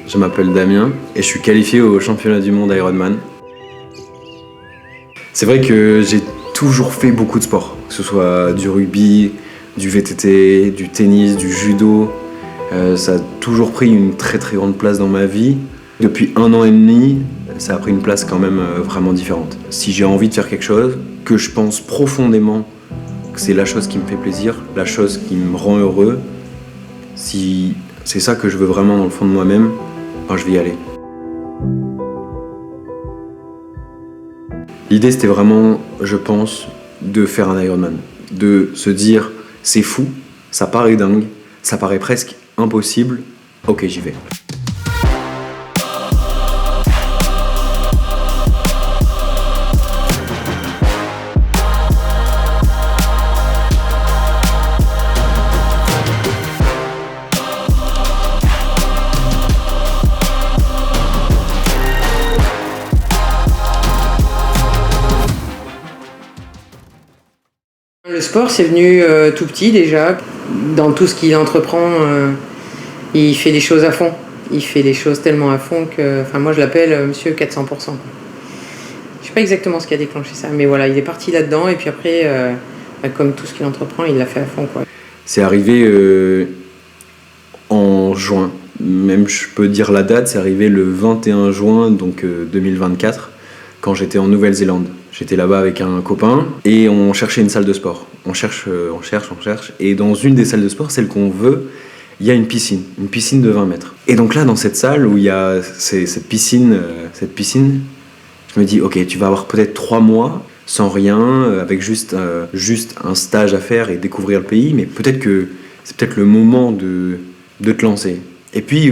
Je m'appelle Damien et je suis qualifié au championnat du monde Ironman. C'est vrai que j'ai toujours fait beaucoup de sport, que ce soit du rugby, du VTT, du tennis, du judo. Ça a toujours pris une très très grande place dans ma vie. Depuis 1 an et demi, ça a pris une place quand même vraiment différente. Si j'ai envie de faire quelque chose, que je pense profondément que c'est la chose qui me fait plaisir, la chose qui me rend heureux, si c'est ça que je veux vraiment dans le fond de moi-même, ben je vais y aller. L'idée c'était vraiment, je pense, de faire un Ironman. De se dire, c'est fou, ça paraît dingue, ça paraît presque impossible, ok j'y vais. Le sport, c'est venu tout petit déjà. Dans tout ce qu'il entreprend, il fait les choses à fond. Il fait les choses tellement à fond que... Enfin, moi, je l'appelle Monsieur 400%. Je sais pas exactement ce qui a déclenché ça, mais voilà, il est parti là-dedans. Et puis après, comme tout ce qu'il entreprend, il l'a fait à fond, quoi. C'est arrivé en juin. Même, je peux dire la date, c'est arrivé le 21 juin, donc 2024, quand j'étais en Nouvelle-Zélande. J'étais là-bas avec un copain et on cherchait une salle de sport. On cherche. Et dans une des salles de sport, celle qu'on veut, il y a une piscine de 20 mètres. Et donc là, dans cette salle où il y a cette piscine, je me dis, ok, tu vas avoir peut-être 3 mois sans rien, avec juste un stage à faire et découvrir le pays, mais peut-être que c'est peut-être le moment de te lancer. Et puis,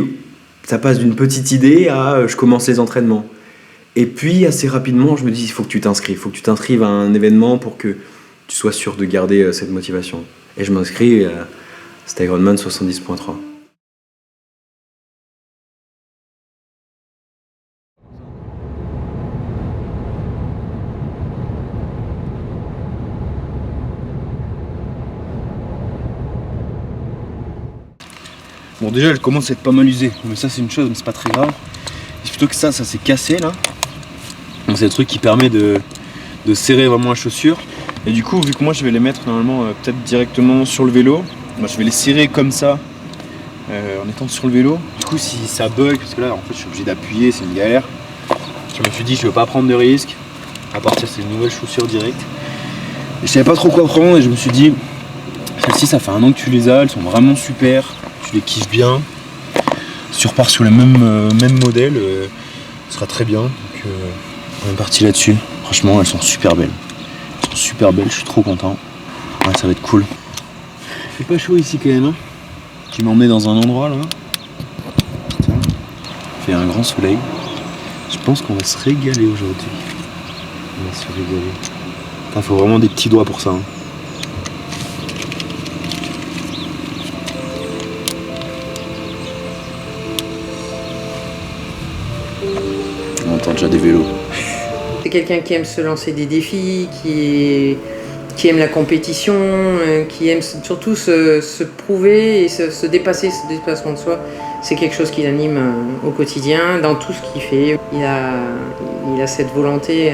ça passe d'une petite idée à je commence les entraînements. Et puis, assez rapidement, je me dis, il faut que tu t'inscrives à un événement pour que tu sois sûr de garder cette motivation. Et je m'inscris à cet Ironman 70.3. Bon, déjà, elle commence à être pas mal usée, mais ça, c'est une chose, mais c'est pas très grave. C'est plutôt que ça s'est cassé là. Donc, c'est le truc qui permet de serrer vraiment la chaussure. Et du coup, vu que moi, je vais les mettre normalement peut-être directement sur le vélo, moi, je vais les serrer comme ça en étant sur le vélo. Du coup, si ça bug, parce que là, en fait, je suis obligé d'appuyer, c'est une galère. Je me suis dit, je veux pas prendre de risque. À partir, c'est une nouvelle chaussure directe. Et je savais pas trop quoi prendre et je me suis dit, celle-ci, ça fait 1 an que tu les as, elles sont vraiment super. Tu les kiffes bien. Si tu repars sur le même modèle, ce sera très bien. Donc, on est parti là-dessus. Franchement, elles sont super belles. Je suis trop content. Ouais, ça va être cool. Il fait pas chaud ici quand même. Hein. Tu m'emmènes dans un endroit là. Putain. Il fait un grand soleil. Je pense qu'on va se régaler aujourd'hui. On va se régaler. Il faut vraiment des petits doigts pour ça. Hein. On entend déjà des vélos. C'est quelqu'un qui aime se lancer des défis, qui qui aime la compétition, qui aime surtout se prouver et se dépasser, ce dépassement de soi. C'est quelque chose qui l'anime au quotidien, dans tout ce qu'il fait. Il a cette volonté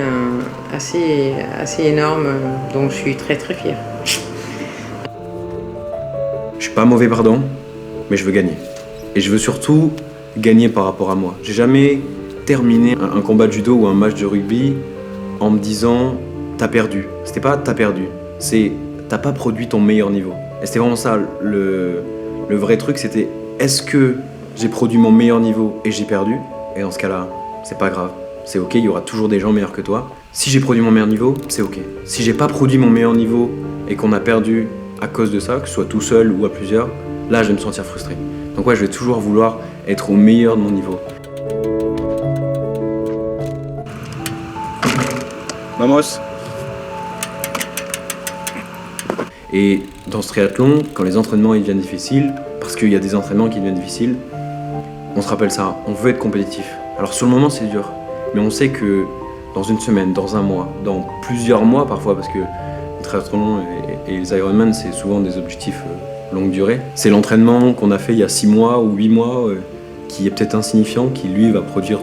assez énorme, dont je suis très très fière. Je suis pas mauvais, pardon, mais je veux gagner. Et je veux surtout gagner par rapport à moi. J'ai jamais terminé un combat de judo ou un match de rugby en me disant t'as perdu. C'était pas t'as perdu, c'est t'as pas produit ton meilleur niveau. Et c'était vraiment ça, le vrai truc, c'était est-ce que j'ai produit mon meilleur niveau et j'ai perdu? Et dans ce cas-là, c'est pas grave, c'est ok, il y aura toujours des gens meilleurs que toi. Si j'ai produit mon meilleur niveau, c'est ok. Si j'ai pas produit mon meilleur niveau et qu'on a perdu à cause de ça, que ce soit tout seul ou à plusieurs, là je vais me sentir frustré. Donc ouais, je vais toujours vouloir être au meilleur de mon niveau. Vamos. Et dans ce triathlon, quand les entraînements ils deviennent difficiles, parce qu'il y a des entraînements qui deviennent difficiles, on se rappelle ça, on veut être compétitif. Alors sur le moment c'est dur, mais on sait que dans une semaine, dans un mois, dans plusieurs mois parfois, parce que le triathlon et les Ironman c'est souvent des objectifs longue durée. C'est l'entraînement qu'on a fait il y a 6 mois ou 8 mois qui est peut-être insignifiant, qui lui va produire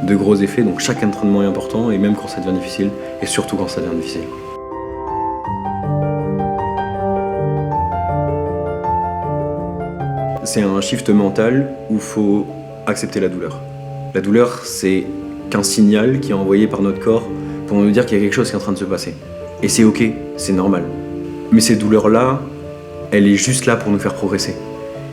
de gros effets. Donc chaque entraînement est important, et même quand ça devient difficile, et surtout quand ça devient difficile. C'est un shift mental où il faut accepter la douleur. La douleur, c'est qu'un signal qui est envoyé par notre corps pour nous dire qu'il y a quelque chose qui est en train de se passer. Et c'est ok, c'est normal. Mais ces douleurs-là, elle est juste là pour nous faire progresser.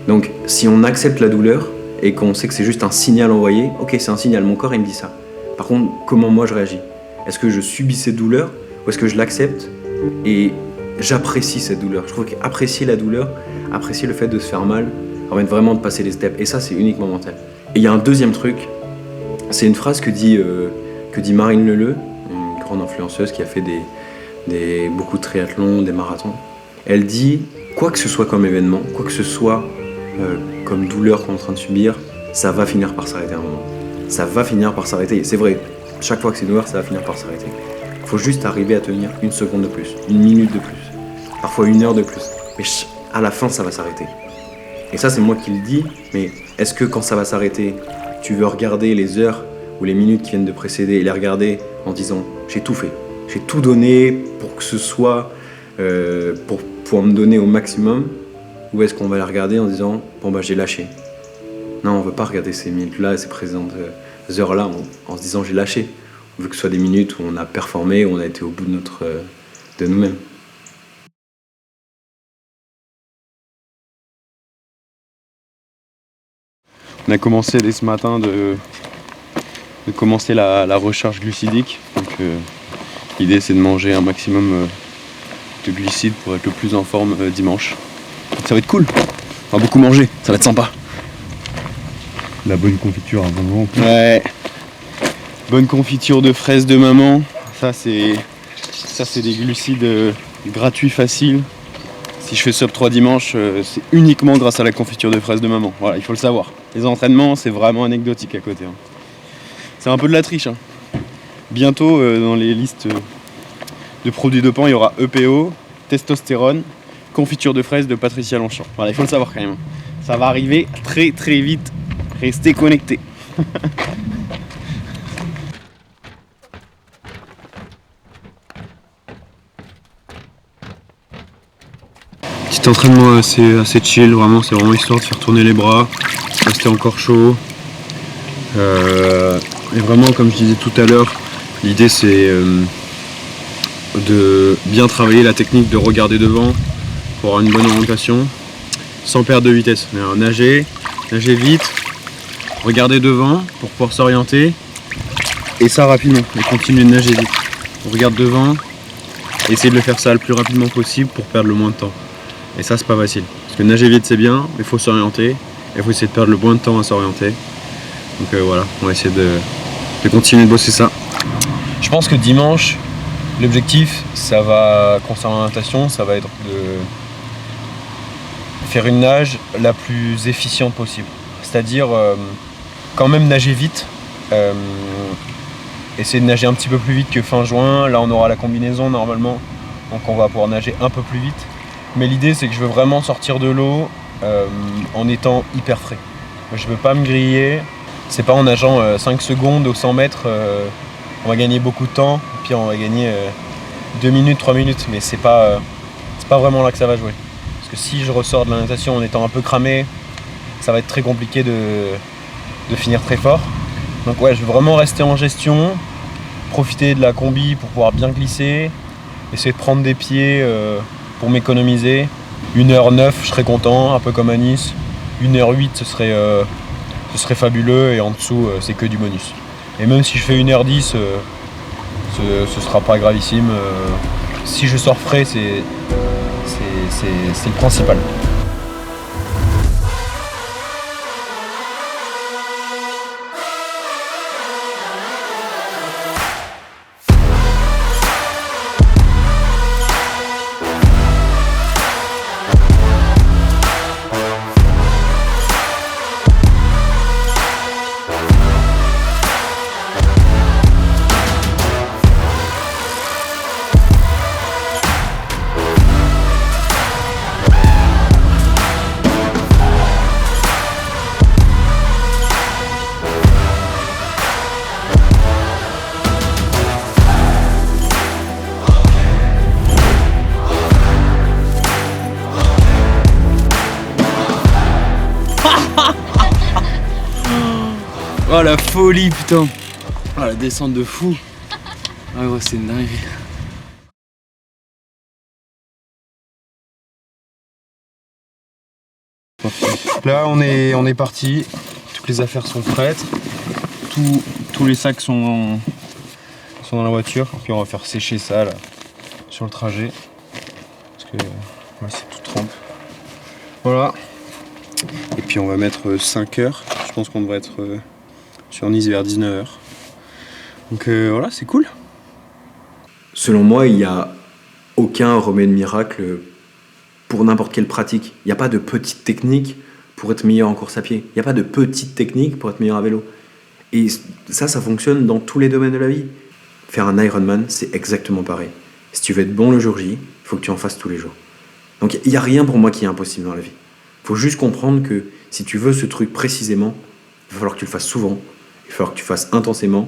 Donc si on accepte la douleur et qu'on sait que c'est juste un signal envoyé, ok, c'est un signal, mon corps il me dit ça. Par contre, comment moi je réagis? Est-ce que je subis cette douleur ou est-ce que je l'accepte et j'apprécie cette douleur? Je trouve qu'apprécier la douleur, apprécier le fait de se faire mal, permet vraiment de passer les steps. Et ça, c'est uniquement mental. Et il y a un deuxième truc, c'est une phrase que dit Marine Leleu, une grande influenceuse qui a fait beaucoup de triathlons, des marathons. Elle dit, quoi que ce soit comme événement, quoi que ce soit comme douleur qu'on est en train de subir, ça va finir par s'arrêter à un moment. Ça va finir par s'arrêter. C'est vrai, chaque fois que c'est douleur, ça va finir par s'arrêter. Il faut juste arriver à tenir 1 seconde de plus, 1 minute de plus, parfois 1 heure de plus. Mais à la fin, ça va s'arrêter. Et ça, c'est moi qui le dis, mais est-ce que quand ça va s'arrêter, tu veux regarder les heures ou les minutes qui viennent de précéder et les regarder en disant « j'ai tout fait, j'ai tout donné pour que ce soit, pour me donner au maximum » ou est-ce qu'on va les regarder en disant « bon bah j'ai lâché ». Non, on ne veut pas regarder ces minutes-là, ces présentes heures-là en se disant « j'ai lâché ». On veut que ce soit des minutes où on a performé, où on a été au bout de nous-mêmes. On a commencé dès ce matin de commencer la recharge glucidique. Donc, l'idée c'est de manger un maximum de glucides pour être le plus en forme dimanche. Donc, ça va être cool. On va beaucoup manger, ça va être sympa. La bonne confiture avant le vent. Ouais. Bonne confiture de fraises de maman. Ça c'est des glucides gratuits, faciles. Si je fais sub 3 dimanches, c'est uniquement grâce à la confiture de fraises de maman. Voilà, il faut le savoir. Les entraînements, c'est vraiment anecdotique à côté. Hein. C'est un peu de la triche. Hein. Bientôt, dans les listes de produits dopants, il y aura EPO, testostérone, confiture de fraises de Patricia Longchamp. Voilà, il faut le savoir quand même. Ça va arriver très très vite. Restez connectés. Petit entraînement assez chill, vraiment, c'est vraiment histoire de faire tourner les bras, rester encore chaud. Et vraiment, comme je disais tout à l'heure, l'idée c'est de bien travailler la technique de regarder devant pour avoir une bonne orientation, sans perdre de vitesse. Nager vite, regarder devant pour pouvoir s'orienter, et ça rapidement, et continuer de nager vite. On regarde devant, et essayer de le faire ça le plus rapidement possible pour perdre le moins de temps. Et ça, c'est pas facile. Parce que nager vite, c'est bien, mais il faut s'orienter. Et il faut essayer de perdre le moins de temps à s'orienter. Donc voilà, on va essayer de continuer de bosser ça. Je pense que dimanche, l'objectif, ça va, concernant l'orientation, ça va être de faire une nage la plus efficiente possible. C'est-à-dire, quand même nager vite. Essayer de nager un petit peu plus vite que fin juin. Là, on aura la combinaison normalement. donc on va pouvoir nager un peu plus vite. Mais l'idée c'est que je veux vraiment sortir de l'eau en étant hyper frais. Je veux pas me griller, c'est pas en nageant 5 secondes aux 100 mètres, on va gagner beaucoup de temps, puis on va gagner 2 minutes, 3 minutes, mais c'est pas vraiment là que ça va jouer. Parce que si je ressors de la natation en étant un peu cramé, ça va être très compliqué de finir très fort. Donc ouais, je veux vraiment rester en gestion, profiter de la combi pour pouvoir bien glisser, essayer de prendre des pieds pour m'économiser. 1h09, je serais content, un peu comme à Nice. 1h08, ce serait fabuleux, et en dessous, c'est que du bonus. Et même si je fais 1h10, ce sera pas gravissime. Si je sors frais, c'est le principal. Oh la folie putain. Oh la descente de fou. Ah ouais, c'est une dinguerie. Là on est parti, toutes les affaires sont prêtes, tous les sacs sont dans la voiture, puis on va faire sécher ça là, sur le trajet, parce que ouais, c'est tout trempe. Voilà. Et puis on va mettre 5 heures, je pense qu'on devrait être sur Nice vers 19h. Donc voilà, c'est cool. Selon moi, il n'y a aucun remède miracle pour n'importe quelle pratique. Il n'y a pas de petite technique pour être meilleur en course à pied. Il n'y a pas de petite technique pour être meilleur à vélo. Et ça fonctionne dans tous les domaines de la vie. Faire un Ironman, c'est exactement pareil. Si tu veux être bon le jour J, il faut que tu en fasses tous les jours. Donc il n'y a rien pour moi qui est impossible dans la vie. Il faut juste comprendre que si tu veux ce truc précisément, il va falloir que tu le fasses souvent, il va falloir que tu le fasses intensément,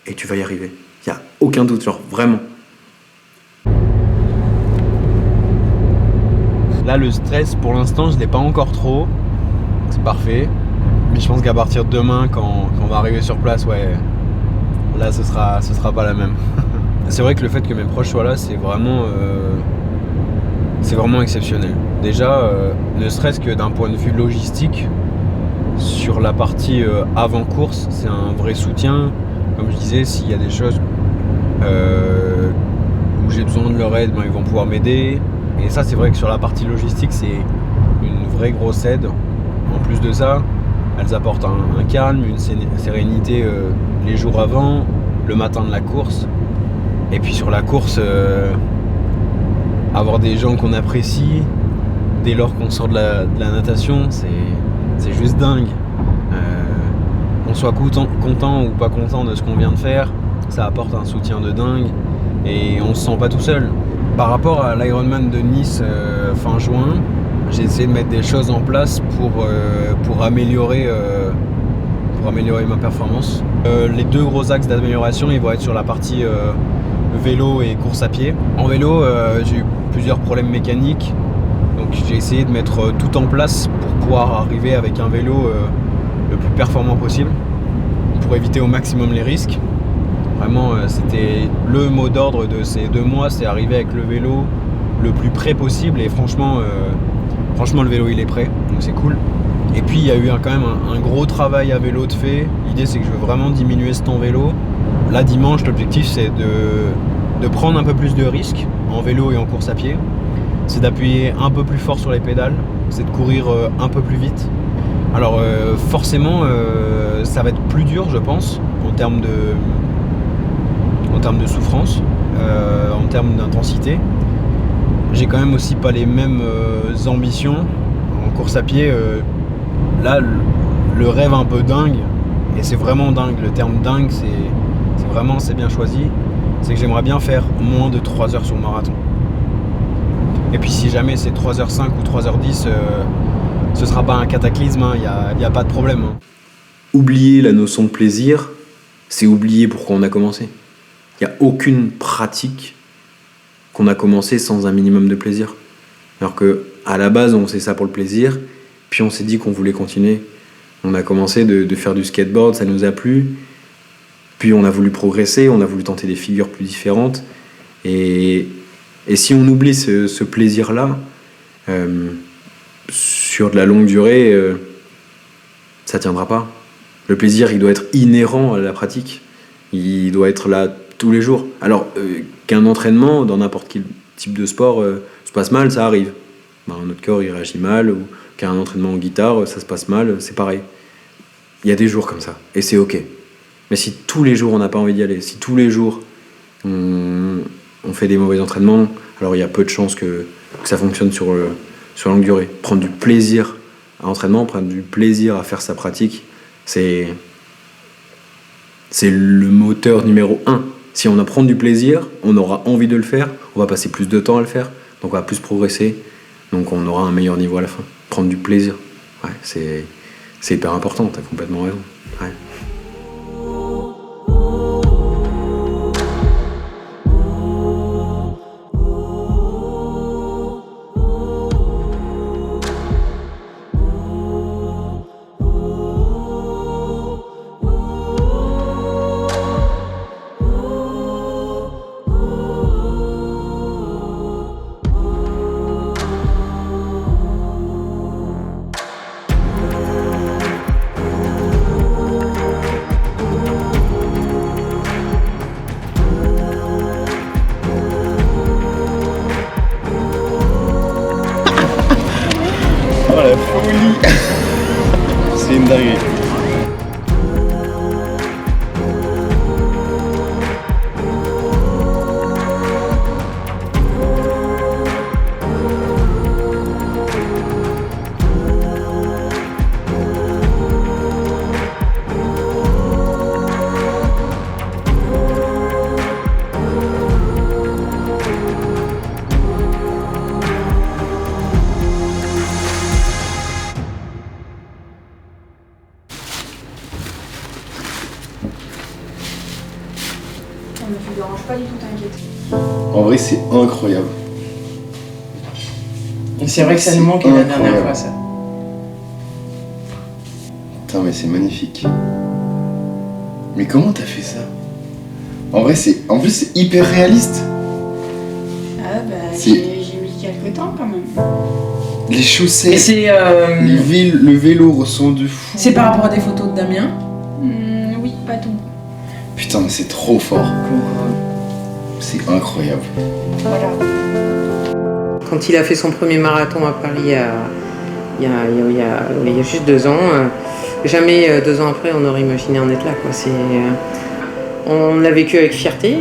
et tu vas y arriver. Il n'y a aucun doute, genre vraiment. Là, le stress, pour l'instant, je ne l'ai pas encore trop. C'est parfait. Mais je pense qu'à partir de demain, quand on va arriver sur place, ouais, là, ce sera pas la même. C'est vrai que le fait que mes proches soient là, c'est vraiment exceptionnel. Déjà, ne serait-ce que d'un point de vue logistique, sur la partie avant-course, c'est un vrai soutien. Comme je disais, s'il y a des choses où j'ai besoin de leur aide, ben, ils vont pouvoir m'aider. Et ça, c'est vrai que sur la partie logistique, c'est une vraie grosse aide. En plus de ça, elles apportent un calme, une sérénité les jours avant, le matin de la course. Et puis sur la course, avoir des gens qu'on apprécie, dès lors qu'on sort de la natation, c'est juste dingue. Qu'on soit content ou pas content de ce qu'on vient de faire, ça apporte un soutien de dingue et on se sent pas tout seul. Par rapport à l'Ironman de Nice fin juin, j'ai essayé de mettre des choses en place pour améliorer ma performance. Les deux gros axes d'amélioration, ils vont être sur la partie vélo et course à pied. En vélo, j'ai eu plusieurs problèmes mécaniques, donc j'ai essayé de mettre tout en place pour pouvoir arriver avec un vélo le plus performant possible, pour éviter au maximum les risques. Vraiment, c'était le mot d'ordre de ces 2 mois, c'est arriver avec le vélo le plus prêt possible, et franchement le vélo il est prêt, donc c'est cool. Et puis il y a eu quand même un gros travail à vélo de fait. L'idée c'est que je veux vraiment diminuer ce temps vélo. Là dimanche, l'objectif c'est de prendre un peu plus de risques en vélo et en course à pied. C'est d'appuyer un peu plus fort sur les pédales, c'est de courir un peu plus vite. Alors forcément ça va être plus dur, je pense, en termes de souffrance, en termes d'intensité. J'ai quand même aussi pas les mêmes ambitions en course à pied. Là, le rêve un peu dingue, et c'est vraiment dingue, le terme dingue, c'est bien choisi. c'est que j'aimerais bien faire moins de 3 heures sur le marathon. Et puis si jamais c'est 3h05 ou 3h10, ce sera pas un cataclysme, il n'y a pas de problème. Hein. Oublier la notion de plaisir, c'est oublier pourquoi on a commencé. Il n'y a aucune pratique qu'on a commencé sans un minimum de plaisir. Alors qu'à la base, on faisait ça pour le plaisir, puis on s'est dit qu'on voulait continuer. On a commencé de faire du skateboard, ça nous a plu, puis on a voulu progresser, on a voulu tenter des figures plus différentes. Et si on oublie ce plaisir-là, sur de la longue durée, ça tiendra pas. Le plaisir, il doit être inhérent à la pratique. Il doit être là tous les jours. Alors qu'un entraînement, dans n'importe quel type de sport, se passe mal, ça arrive. Notre corps, il réagit mal, ou qu'un entraînement en guitare, ça se passe mal, c'est pareil. Il y a des jours comme ça, et c'est ok. Mais si tous les jours, on n'a pas envie d'y aller, si tous les jours, on fait des mauvais entraînements, alors il y a peu de chances que ça fonctionne sur longue durée. Prendre du plaisir à l'entraînement, prendre du plaisir à faire sa pratique, c'est le moteur numéro 1. Si on apprend du plaisir, on aura envie de le faire, on va passer plus de temps à le faire, donc on va plus progresser, donc on aura un meilleur niveau à la fin. Prendre du plaisir, ouais, c'est hyper important, t'as complètement raison. Ouais. Oh la folie. C'est une dinguerie. Mais tu déranges pas du tout, t'inquiète. En vrai, c'est incroyable. C'est vrai que ça nous manquait la dernière fois, ça. Putain, mais c'est magnifique. Mais comment t'as fait ça? En vrai, en plus, c'est hyper réaliste. Ah bah, C'est- j'ai mis quelques temps quand même. Les Mais chaussettes, c'est le vélo ressemble de fou. c'est par rapport à des photos de Damien. Oui, pas tout. Putain, mais c'est trop fort. C'est incroyable. Voilà. Quand il a fait son premier marathon à Paris il y a juste 2 ans, jamais 2 ans après on aurait imaginé en être là, quoi. On l'a vécu avec fierté,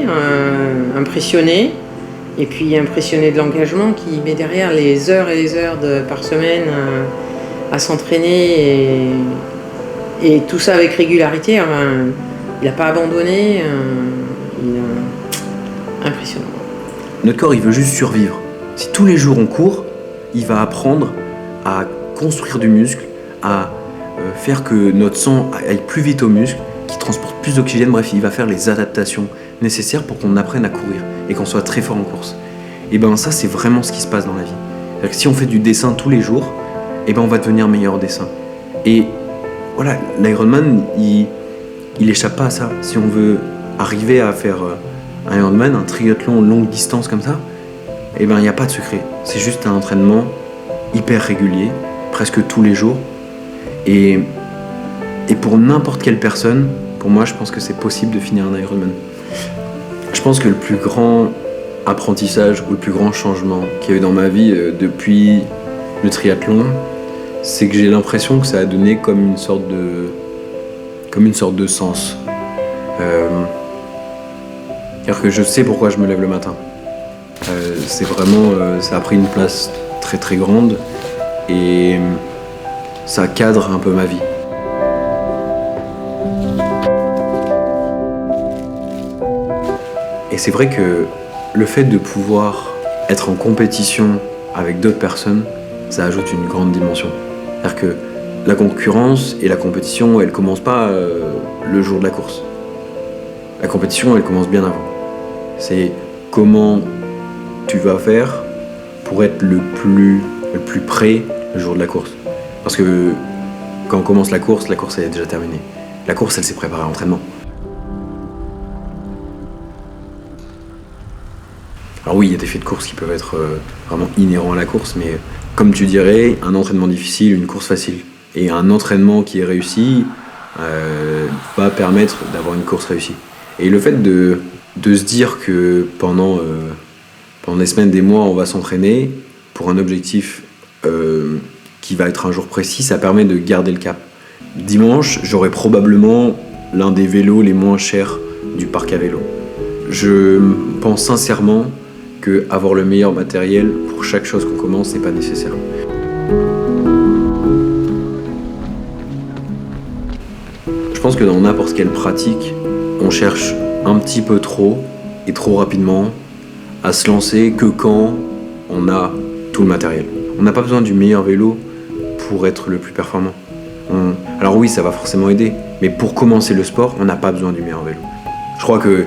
impressionné, et puis impressionné de l'engagement qui met derrière les heures et les heures par semaine à s'entraîner, et tout ça avec régularité. Il n'a pas abandonné, impressionnant. Notre corps, il veut juste survivre. Si tous les jours on court, il va apprendre à construire du muscle, à faire que notre sang aille plus vite aux muscles, qu'il transporte plus d'oxygène. Bref, il va faire les adaptations nécessaires pour qu'on apprenne à courir et qu'on soit très fort en course. Et ben ça, c'est vraiment ce qui se passe dans la vie. C'est-à-dire que si on fait du dessin tous les jours, et ben on va devenir meilleur au dessin. Et voilà, l'Ironman, il échappe pas à ça. Si on veut arriver à faire un Ironman, un triathlon longue distance comme ça, et ben il n'y a pas de secret. C'est juste un entraînement hyper régulier, presque tous les jours. Et pour n'importe quelle personne, pour moi, je pense que c'est possible de finir un Ironman. Je pense que le plus grand apprentissage ou le plus grand changement qu'il y a eu dans ma vie depuis le triathlon, c'est que j'ai l'impression que ça a donné comme une sorte de sens. C'est-à-dire que je sais pourquoi je me lève le matin. C'est vraiment, ça a pris une place très très grande et ça cadre un peu ma vie. Et c'est vrai que le fait de pouvoir être en compétition avec d'autres personnes, ça ajoute une grande dimension. C'est-à-dire que la concurrence et la compétition, elles commencent pas le jour de la course. La compétition, elle commence bien avant. C'est comment tu vas faire pour être le plus près le jour de la course. Parce que quand on commence la course elle est déjà terminée. La course, elle s'est préparée à l'entraînement. Alors oui, il y a des faits de course qui peuvent être vraiment inhérents à la course, mais comme tu dirais, un entraînement difficile, une course facile. Et un entraînement qui est réussi va permettre d'avoir une course réussie. Et le fait de se dire que pendant des semaines, des mois, on va s'entraîner pour un objectif qui va être un jour précis, ça permet de garder le cap. Dimanche, j'aurai probablement l'un des vélos les moins chers du parc à vélo. Je pense sincèrement qu'avoir le meilleur matériel pour chaque chose qu'on commence, c'est pas nécessaire. Je pense que dans n'importe quelle pratique, on cherche un petit peu trop et trop rapidement à se lancer que quand on a tout le matériel. On n'a pas besoin du meilleur vélo pour être le plus performant. Alors oui, ça va forcément aider, mais pour commencer le sport, on n'a pas besoin du meilleur vélo. Je crois que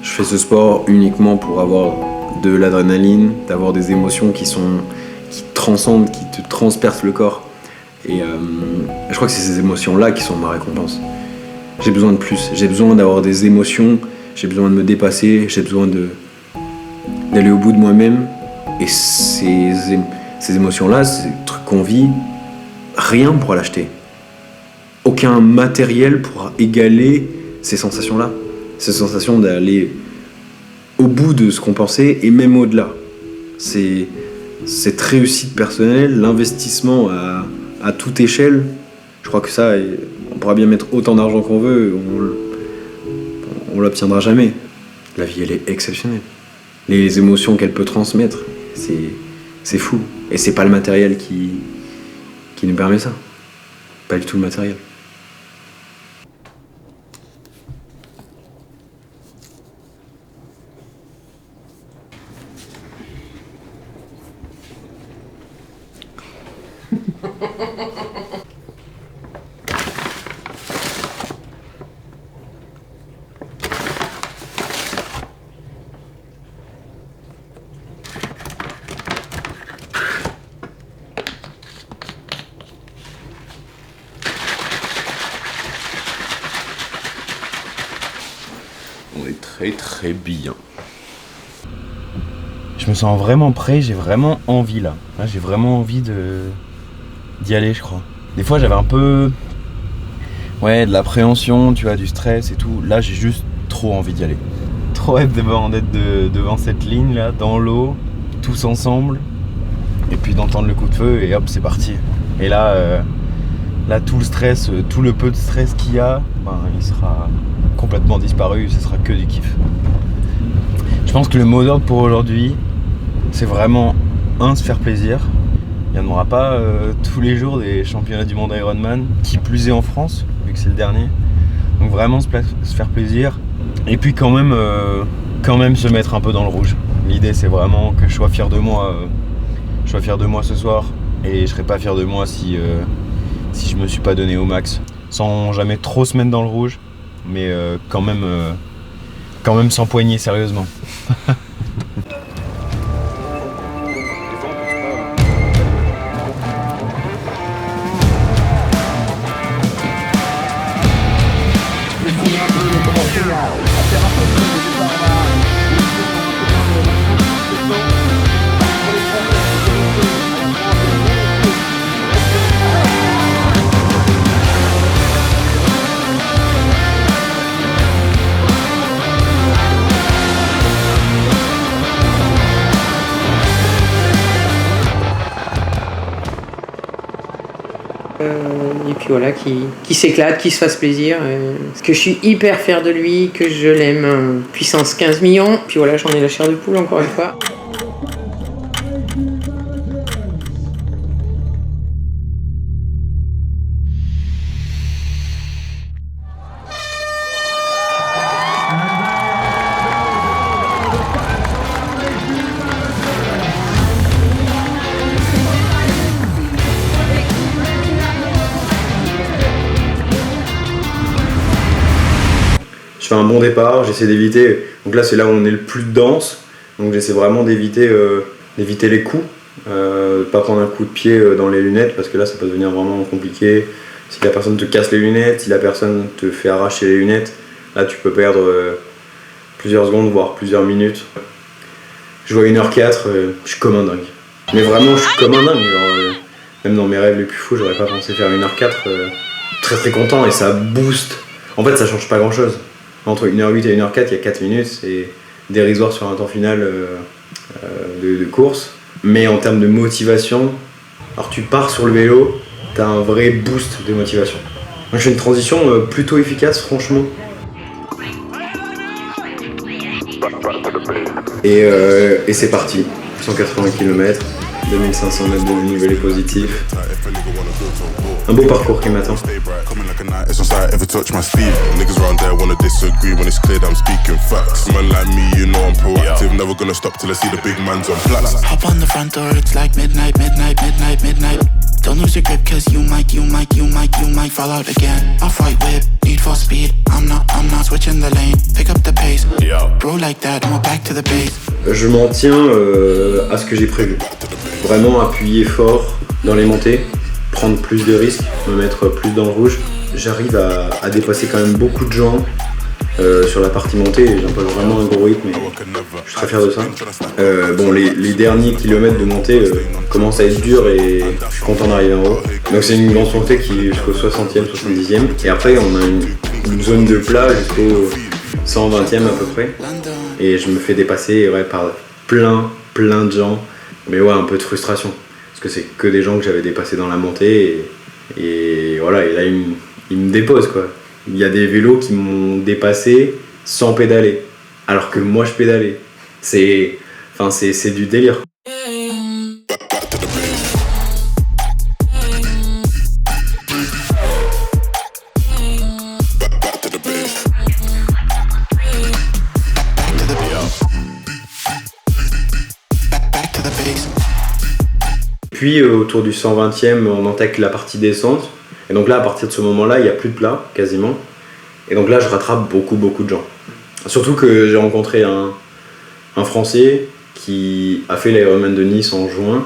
je fais ce sport uniquement pour avoir de l'adrénaline, d'avoir des émotions qui transcendent, qui te transpercent le corps. Et je crois que c'est ces émotions-là qui sont ma récompense. J'ai besoin de plus, j'ai besoin d'avoir des émotions, j'ai besoin de me dépasser, j'ai besoin d'aller au bout de moi-même. Et ces émotions-là, ces trucs qu'on vit, rien ne pourra l'acheter. Aucun matériel pourra égaler ces sensations-là. Ces sensations d'aller au bout de ce qu'on pensait et même au-delà. Cette réussite personnelle, l'investissement à toute échelle, je crois que ça, on pourra bien mettre autant d'argent qu'on veut, on l'obtiendra jamais. La vie, elle est exceptionnelle. Les émotions qu'elle peut transmettre, c'est fou. Et c'est pas le matériel qui nous permet ça. Pas du tout le matériel. On est très très bien. Je me sens vraiment prêt, j'ai vraiment envie là. Là j'ai vraiment envie d'y aller, je crois. Des fois j'avais un peu de l'appréhension, tu vois, du stress et tout. Là j'ai juste trop envie d'y aller. Trop hâte d'être devant cette ligne là, dans l'eau, tous ensemble. Et puis d'entendre le coup de feu et hop, c'est parti. Et là, tout le stress, tout le peu de stress qu'il y a, il sera complètement disparu, ce sera que du kiff. Je pense que le mot d'ordre pour aujourd'hui, c'est vraiment se faire plaisir. Il n'y en aura pas tous les jours des championnats du monde Ironman, qui plus est en France, vu que c'est le dernier. Donc vraiment se faire plaisir. Et puis quand même se mettre un peu dans le rouge. L'idée c'est vraiment que je sois fier de moi. Ce soir. Et je serai pas fier de moi si je me suis pas donné au max. Sans jamais trop se mettre dans le rouge. Mais quand même s'empoigner sérieusement. Et puis voilà, qui s'éclate, qui se fasse plaisir. Que je suis hyper fière de lui, que je l'aime. Puissance 15 millions. Puis voilà, j'en ai la chair de poule encore une fois. fais un bon départ, j'essaie d'éviter. Donc là, c'est là où on est le plus dense. Donc j'essaie vraiment d'éviter les coups. Pas prendre un coup de pied dans les lunettes parce que là, ça peut devenir vraiment compliqué. Si la personne te casse les lunettes, si la personne te fait arracher les lunettes, là, tu peux perdre plusieurs secondes, voire plusieurs minutes. Je vois 1h04, je suis comme un dingue. Mais vraiment, je suis comme un dingue. Genre, même dans mes rêves les plus fous, j'aurais pas pensé faire 1h04. Très très content et ça booste. En fait, ça change pas grand chose. Entre 1h08 et 1h04, il y a 4 minutes, c'est dérisoire sur un temps final de course. Mais en termes de motivation, alors tu pars sur le vélo, t'as un vrai boost de motivation. Moi, je fais une transition plutôt efficace, franchement. Et c'est parti. 180 km, 2500 mètres de dénivelé positif. Un beau parcours qui m'attend. Don't lose your grip cause you might fall out again. Off-white whip, need for speed. I'm not switching the lane. Pick up the pace. Bro like that, and we're back to the base. Je m'en tiens à ce que j'ai prévu. Vraiment appuyer fort dans les montées, prendre plus de risques, me mettre plus dans le rouge. J'arrive à dépasser quand même beaucoup de gens sur la partie montée, j'impose vraiment un gros rythme et je suis très fier de ça. Bon, les derniers kilomètres de montée commencent à être durs et je suis content d'arriver en haut. Donc c'est une grande montée qui est jusqu'au 60e, 70e et après on a une zone de plat jusqu'au 120e à peu près et je me fais dépasser par plein de gens, mais ouais, un peu de frustration parce que c'est que des gens que j'avais dépassés dans la montée et voilà, et là ils me déposent quoi. Il y a des vélos qui m'ont dépassé sans pédaler, alors que moi je pédalais. C'est du délire. Puis autour du 120e, on attaque la partie descente. Et donc là, à partir de ce moment-là, il n'y a plus de plat, quasiment. Et donc là, je rattrape beaucoup de gens. Surtout que j'ai rencontré un Français qui a fait l'Ironman de Nice en juin,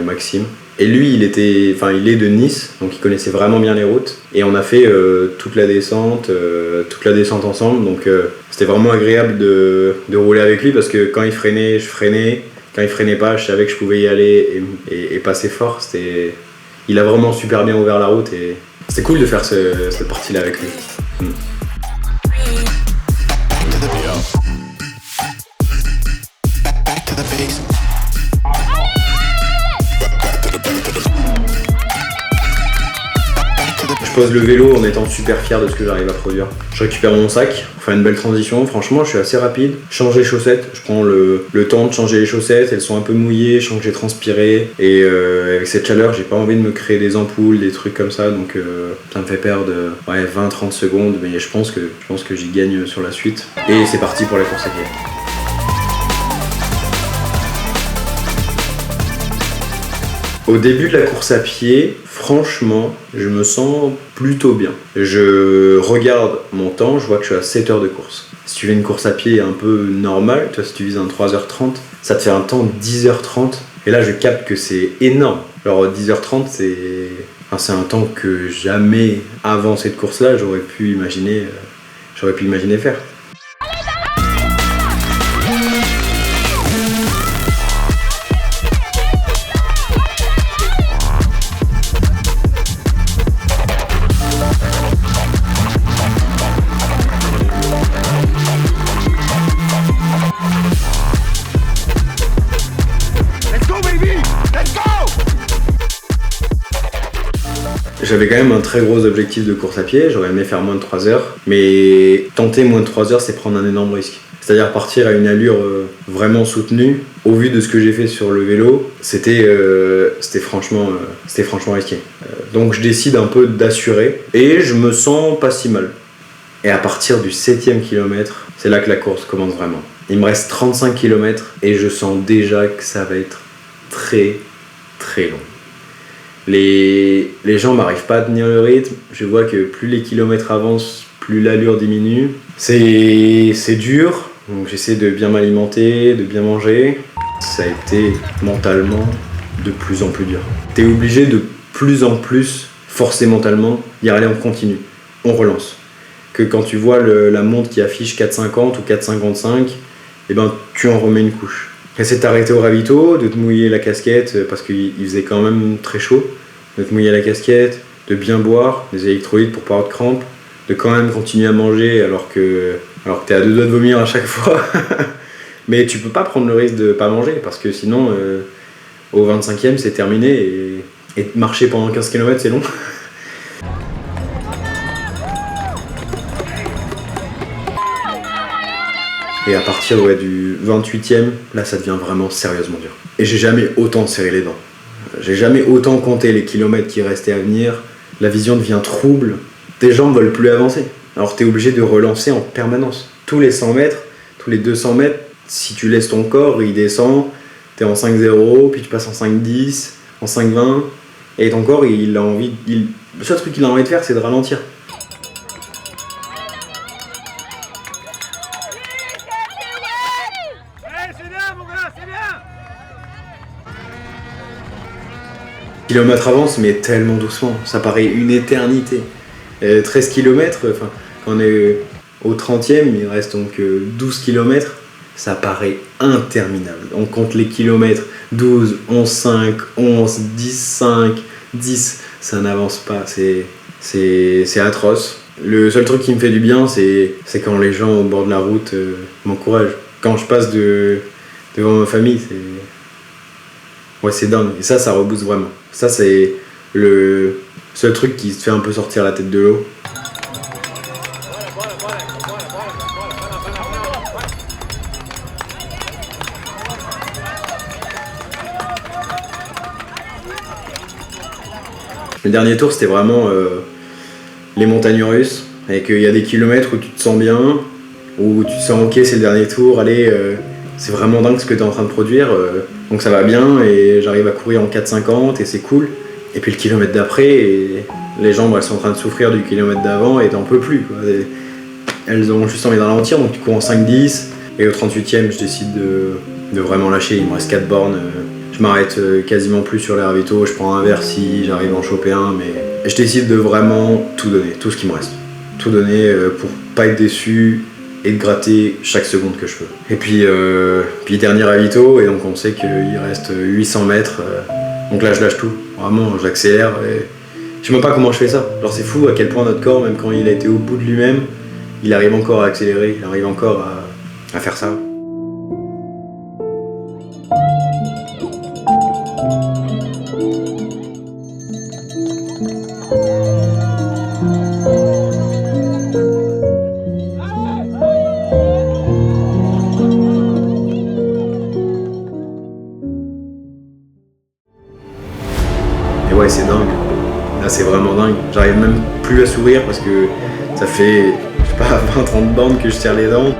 Maxime. Et lui, il est de Nice, donc il connaissait vraiment bien les routes. Et on a fait toute la descente ensemble. Donc c'était vraiment agréable de rouler avec lui parce que quand il freinait, je freinais. Quand il freinait pas, je savais que je pouvais y aller et passer fort. Il a vraiment super bien ouvert la route et c'était cool de faire cette partie-là avec lui. Je pose le vélo en étant super fier de ce que j'arrive à produire. Je récupère mon sac, on fait une belle transition, franchement je suis assez rapide. Je change les chaussettes, je prends le temps de changer les chaussettes, elles sont un peu mouillées, je sens que j'ai transpiré. Et avec cette chaleur, j'ai pas envie de me créer des ampoules, des trucs comme ça, donc ça me fait perdre 20-30 secondes, mais je pense que j'y gagne sur la suite. Et c'est parti pour la course à pied. Au début de la course à pied, franchement, je me sens plutôt bien. Je regarde mon temps, je vois que je suis à 7 heures de course. Si tu fais une course à pied un peu normale, toi si tu vises un 3h30, ça te fait un temps de 10h30. Et là je capte que c'est énorme. Alors 10h30 c'est un temps que jamais avant cette course-là j'aurais pu imaginer faire. J'avais quand même un très gros objectif de course à pied, j'aurais aimé faire moins de 3 heures, mais tenter moins de 3 heures, c'est prendre un énorme risque. C'est-à-dire partir à une allure vraiment soutenue. Au vu de ce que j'ai fait sur le vélo, c'était franchement risqué. Donc je décide un peu d'assurer et je me sens pas si mal. Et à partir du 7e kilomètre, c'est là que la course commence vraiment. Il me reste 35 km et je sens déjà que ça va être très très long. Les gens n'arrivent pas à tenir le rythme. Je vois que plus les kilomètres avancent, plus plus l'allure diminue. C'est dur, donc j'essaie de bien m'alimenter, de bien manger. Ça a été mentalement de plus en plus dur. T'es obligé de plus en plus, forcer mentalement, dire allez on continue, on relance. Que quand tu vois la montre qui affiche 4,50 ou 4,55, eh ben tu en remets une couche. Essaie de t'arrêter au ravito, de te mouiller la casquette, parce qu'il faisait quand même très chaud, de te mouiller la casquette, de bien boire, des électrolytes pour pas avoir de crampes, de quand même continuer à manger alors que t'es à deux doigts de vomir à chaque fois. Mais tu peux pas prendre le risque de pas manger, parce que sinon, au 25e, c'est terminé, et marcher pendant 15 km, c'est long. Et à partir du 28e, là ça devient vraiment sérieusement dur. Et j'ai jamais autant serré les dents. J'ai jamais autant compté les kilomètres qui restaient à venir. La vision devient trouble. Tes jambes veulent plus avancer. Alors t'es obligé de relancer en permanence. Tous les 100 mètres, tous les 200 mètres, si tu laisses ton corps, il descend, t'es en 5,0, puis tu passes en 5,10, en 5,20, et ton corps, il a envie... Le seul truc qu'il a envie de faire, c'est de ralentir. Kilomètres avance, mais tellement doucement, ça paraît une éternité. 13 km, enfin, quand on est au 30e, il reste donc 12 km, ça paraît interminable. On compte les kilomètres, 12, 11, 5, 11, 10, 5, 10, ça n'avance pas, c'est atroce. Le seul truc qui me fait du bien, c'est quand les gens au bord de la route m'encouragent. Quand je passe devant ma famille, c'est dingue. Et ça rebooste vraiment. Ça, c'est le seul truc qui te fait un peu sortir la tête de l'eau. Le dernier tour, c'était vraiment les montagnes russes. Et qu'il y a des kilomètres où tu te sens bien, où tu te sens ok, c'est le dernier tour, allez, c'est vraiment dingue ce que tu es en train de produire. Donc ça va bien et j'arrive à courir en 4,50 et c'est cool. Et puis le kilomètre d'après, et les jambes elles sont en train de souffrir du kilomètre d'avant et t'en peux plus, quoi. Elles ont juste envie de ralentir, donc tu cours en 5,10 et au 38e je décide de vraiment lâcher. Il me reste 4 bornes, je m'arrête quasiment plus sur les ravitaux, je prends un verre si j'arrive à en choper un, mais je décide de vraiment tout donner, tout ce qui me reste. Tout donner pour pas être déçu et de gratter chaque seconde que je peux. Et puis dernier ravito, et donc on sait qu'il reste 800 mètres, donc là je lâche tout, vraiment j'accélère, et je sais même pas comment je fais ça. Genre c'est fou à quel point notre corps, même quand il a été au bout de lui-même, il arrive encore à accélérer, il arrive encore à faire ça. Et ouais, c'est dingue. Là, c'est vraiment dingue. J'arrive même plus à sourire parce que ça fait, je sais pas, 20-30 bornes que je serre les dents.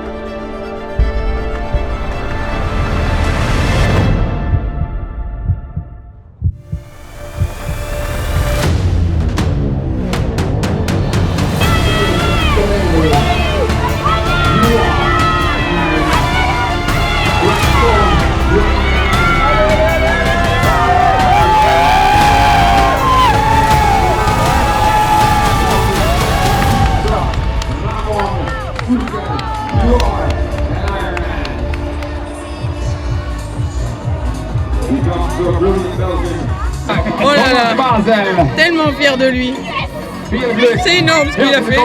Oh là là, tellement fier de lui. C'est énorme ce qu'il a fait.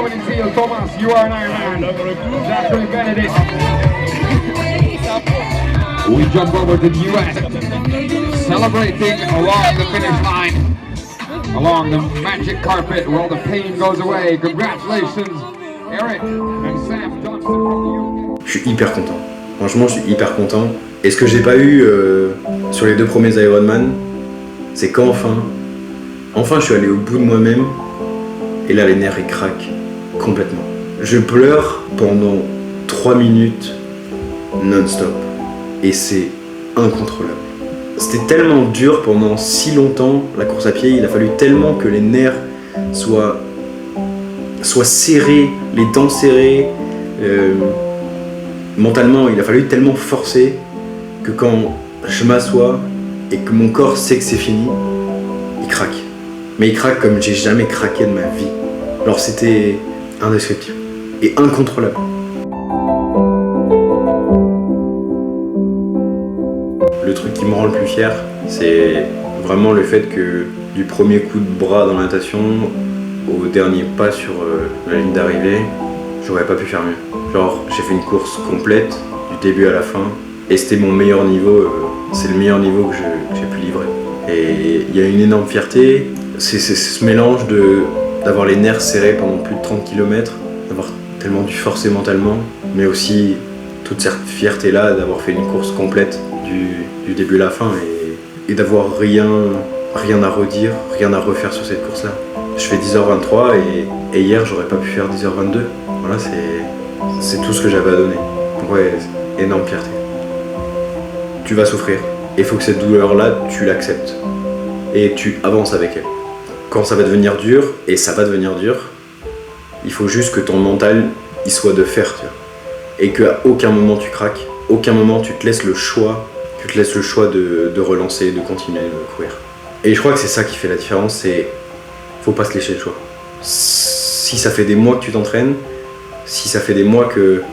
We jump over to the US, celebrating along the finish line, along the magic carpet where all the pain goes away. Congratulations, Eric and Sam Johnson from the UK. Je suis hyper content. Franchement, je suis hyper content. Et ce que j'ai pas eu sur les 2 premiers Ironman, c'est qu'enfin, je suis allé au bout de moi-même, et là les nerfs ils craquent complètement. Je pleure pendant 3 minutes non-stop, et c'est incontrôlable. C'était tellement dur pendant si longtemps, la course à pied, il a fallu tellement que les nerfs soient sois serré, les dents serrées. Mentalement, il a fallu tellement forcer que quand je m'assois et que mon corps sait que c'est fini, il craque. Mais il craque comme j'ai jamais craqué de ma vie. Alors c'était indescriptible et incontrôlable. Le truc qui me rend le plus fier, c'est vraiment le fait que du premier coup de bras dans la natation au dernier pas sur la ligne d'arrivée, j'aurais pas pu faire mieux. Genre, j'ai fait une course complète, du début à la fin, et c'était mon meilleur niveau, c'est le meilleur niveau que j'ai pu livrer. Et il y a une énorme fierté, c'est ce mélange d'avoir les nerfs serrés pendant plus de 30 km, d'avoir tellement dû forcer mentalement, mais aussi toute cette fierté-là d'avoir fait une course complète du début à la fin et d'avoir rien à redire, rien à refaire sur cette course-là. Je fais 10h23 et hier j'aurais pas pu faire 10h22. Voilà, c'est tout ce que j'avais à donner. Donc ouais, énorme fierté. Tu vas souffrir. Et il faut que cette douleur-là, tu l'acceptes. Et tu avances avec elle. Quand ça va devenir dur, et ça va devenir dur, il faut juste que ton mental, il soit de fer, tu vois. Et qu'à aucun moment tu craques, aucun moment tu te laisses le choix, de relancer, de continuer, de courir. Et je crois que c'est ça qui fait la différence, c'est faut pas se lécher le choix. Si ça fait des mois que tu t'entraînes, si ça fait des mois que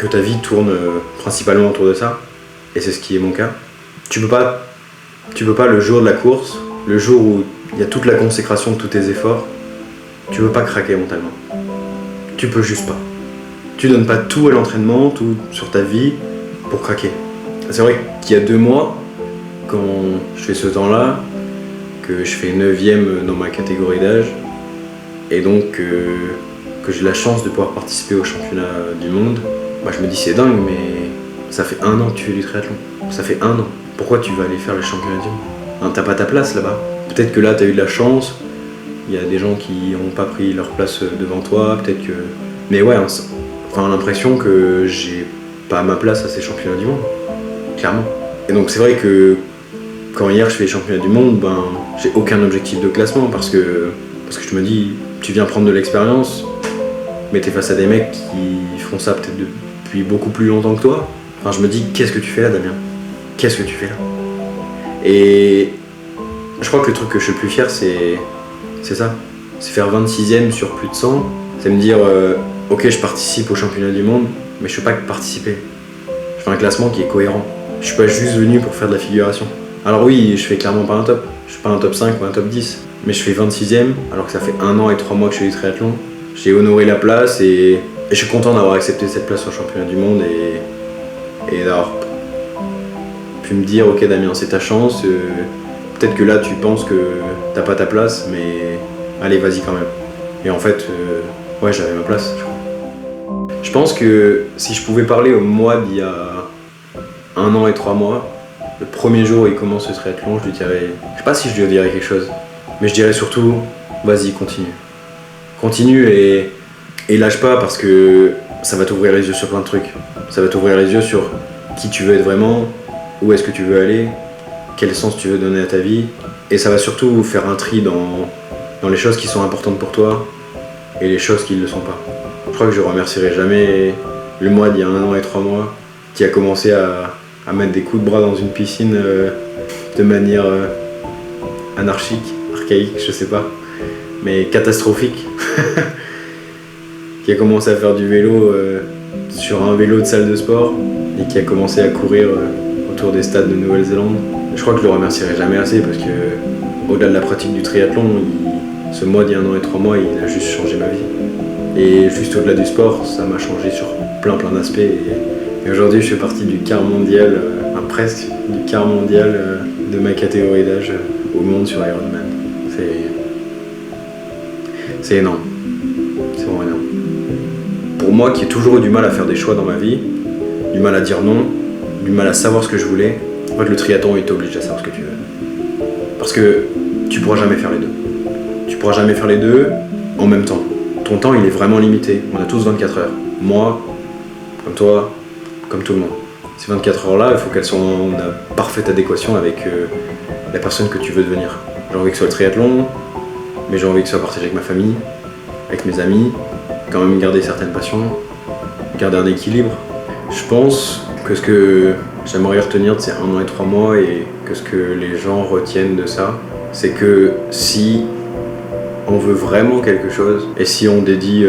ta vie tourne principalement autour de ça, et c'est ce qui est mon cas, tu peux pas le jour de la course, le jour où il y a toute la consécration de tous tes efforts, tu peux pas craquer mentalement. Tu peux juste pas. Tu donnes pas tout à l'entraînement, tout sur ta vie pour craquer. C'est vrai qu'il y a 2 mois, quand je fais ce temps-là, que je fais 9e dans ma catégorie d'âge, et donc que j'ai la chance de pouvoir participer au championnat du monde, bah je me dis c'est dingue, mais ça fait 1 an que tu fais du triathlon. Ça fait 1 an. Pourquoi tu vas aller faire le championnat du monde? Hein, t'as pas ta place là-bas. Peut-être que là t'as eu de la chance, il y a des gens qui n'ont pas pris leur place devant toi, peut-être que... Mais ouais, enfin l'impression que j'ai pas ma place à ces championnats du monde, clairement. Et donc c'est vrai que quand hier je fais les championnats du monde, ben j'ai aucun objectif de classement parce que je me dis, tu viens prendre de l'expérience, mais t'es face à des mecs qui font ça peut-être depuis beaucoup plus longtemps que toi. Enfin je me dis, qu'est-ce que tu fais là, Damien? Qu'est-ce que tu fais là? Et je crois que le truc que je suis le plus fier, c'est ça. C'est faire 26e sur plus de 100. C'est me dire, ok, je participe au championnat du monde, mais je ne fais pas que participer. Je fais un classement qui est cohérent. Je suis pas juste venu pour faire de la figuration. Alors oui, je fais clairement pas un top. Je suis pas un top 5 ou un top 10. Mais je fais 26e, alors que ça fait 1 an et 3 mois que je fais du triathlon. J'ai honoré la place et je suis content d'avoir accepté cette place au championnat du monde et d'avoir pu me dire, ok Damien, c'est ta chance. Peut-être que là tu penses que t'as pas ta place, mais allez, vas-y quand même. Et en fait, ouais, j'avais ma place, je crois. Je pense que si je pouvais parler au moi d'il y a 1 an et 3 mois, le premier jour où il commence ce triathlon, je lui dirais, je sais pas si je lui dirais quelque chose, mais je dirais surtout, vas-y, continue. Continue et lâche pas parce que ça va t'ouvrir les yeux sur plein de trucs. Ça va t'ouvrir les yeux sur qui tu veux être vraiment, où est-ce que tu veux aller, quel sens tu veux donner à ta vie. Et ça va surtout faire un tri dans les choses qui sont importantes pour toi et les choses qui ne le sont pas. Je crois que je remercierai jamais le moi d'il y a 1 an et 3 mois qui a commencé à mettre des coups de bras dans une piscine de manière anarchique, archaïque, je sais pas, mais catastrophique. Qui a commencé à faire du vélo sur un vélo de salle de sport et qui a commencé à courir autour des stades de Nouvelle-Zélande. Je crois que je le remercierai jamais assez parce que au-delà de la pratique du triathlon, ce mois d'il y a 1 an et 3 mois, il a juste changé ma vie. Et juste au-delà du sport, ça m'a changé sur plein d'aspects. Et aujourd'hui, je fais partie du quart mondial, presque du quart mondial de ma catégorie d'âge au monde sur Ironman. C'est énorme. C'est vraiment énorme. Pour moi, qui ai toujours eu du mal à faire des choix dans ma vie, du mal à dire non, du mal à savoir ce que je voulais, en fait, le triathlon, il t'oblige à savoir ce que tu veux. Parce que tu pourras jamais faire les deux. Tu pourras jamais faire les deux en même temps. Ton temps, il est vraiment limité. On a tous 24 heures. Moi, comme toi, comme tout le monde. Ces 24 heures-là, il faut qu'elles soient en parfaite adéquation avec la personne que tu veux devenir. J'ai envie que ce soit le triathlon, mais j'ai envie que ce soit partagé avec ma famille, avec mes amis, quand même garder certaines passions, garder un équilibre. Je pense que ce que j'aimerais retenir de ces 1 an et 3 mois et que ce que les gens retiennent de ça, c'est que si on veut vraiment quelque chose et si on dédie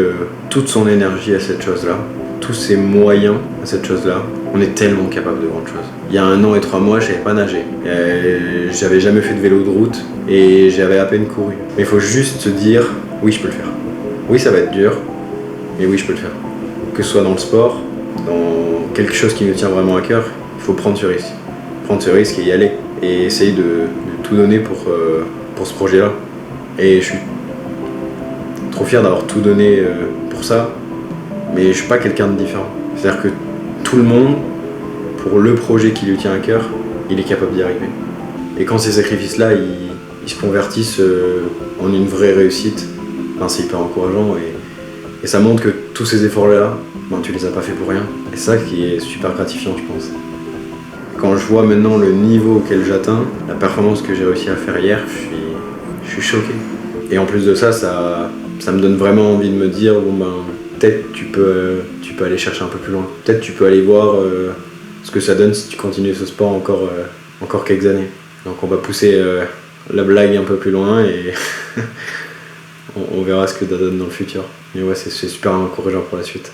toute son énergie à cette chose-là, tous ses moyens à cette chose-là, on est tellement capable de grandes choses. Il y a 1 an et 3 mois, je savais pas nager. J'avais jamais fait de vélo de route et j'avais à peine couru. Mais il faut juste se dire, oui, je peux le faire. Oui, ça va être dur, mais oui, je peux le faire. Que ce soit dans le sport, dans quelque chose qui nous tient vraiment à cœur, il faut prendre ce risque. Prendre ce risque et y aller. Et essayer de tout donner pour ce projet-là. Et je suis trop fier d'avoir tout donné pour ça, mais je suis pas quelqu'un de différent. C'est-à-dire que tout le monde, pour le projet qui lui tient à cœur, il est capable d'y arriver. Et quand ces sacrifices-là, ils se convertissent en une vraie réussite, ben, c'est hyper encourageant et ça montre que tous ces efforts-là, ben, tu les as pas fait pour rien. Et c'est ça qui est super gratifiant, je pense. Quand je vois maintenant le niveau auquel j'atteins, la performance que j'ai réussi à faire hier, je suis choqué. Et en plus de ça, ça me donne vraiment envie de me dire, bon ben, peut-être tu peux aller chercher un peu plus loin. Peut-être tu peux aller voir ce que ça donne si tu continues ce sport encore quelques années. Donc on va pousser la blague un peu plus loin et on verra ce que ça donne dans le futur. Mais ouais, c'est super encourageant pour la suite.